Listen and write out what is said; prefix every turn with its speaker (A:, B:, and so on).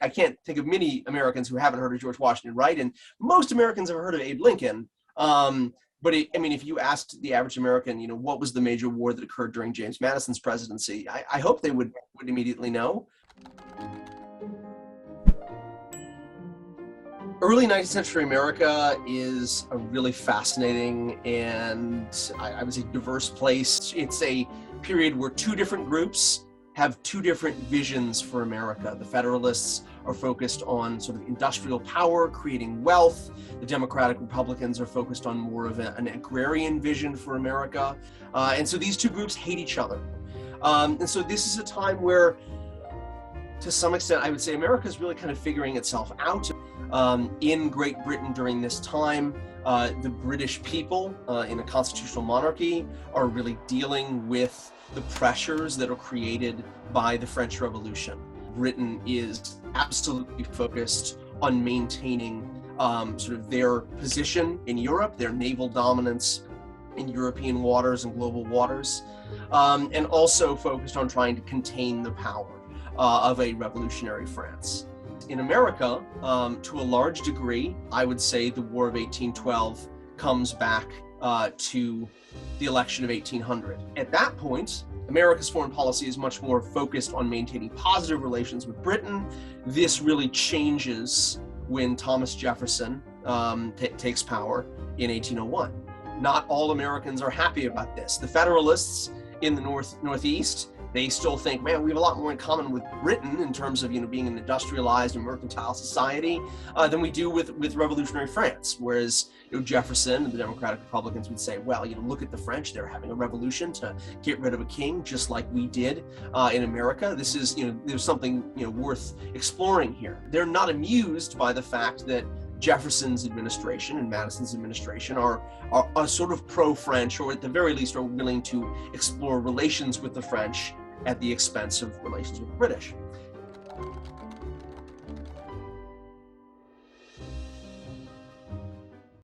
A: I can't think of many Americans who haven't heard of George Washington, right? And most Americans have heard of Abe Lincoln. But if you asked the average American, what was the major war that occurred during James Madison's presidency, I hope they would immediately know. Early 19th century America is a really fascinating and I would say diverse place. It's a period where two different groups have two different visions for America. The Federalists are focused on sort of industrial power, creating wealth. The Democratic Republicans are focused on more of an agrarian vision for America. And so these two groups hate each other. And so this is a time where, to some extent, I would say America is really kind of figuring itself out. In Great Britain during this time, the British people in a constitutional monarchy are really dealing with the pressures that are created by the French Revolution. Britain is absolutely focused on maintaining sort of their position in Europe, their naval dominance in European waters and global waters, and also focused on trying to contain the power of a revolutionary France. In America, to a large degree, I would say the War of 1812 comes back to the election of 1800. At that point, America's foreign policy is much more focused on maintaining positive relations with Britain. This really changes when Thomas Jefferson takes power in 1801. Not all Americans are happy about this. The Federalists in the Northeast, they still think, man, we have a lot more in common with Britain in terms of being an industrialized and mercantile society than we do with revolutionary France. Whereas Jefferson and the Democratic Republicans would say, well, look at the French, they're having a revolution to get rid of a king, just like we did in America. This is, there's something worth exploring here. They're not amused by the fact that Jefferson's administration and Madison's administration are sort of pro-French, or at the very least are willing to explore relations with the French at the expense of relations with the British.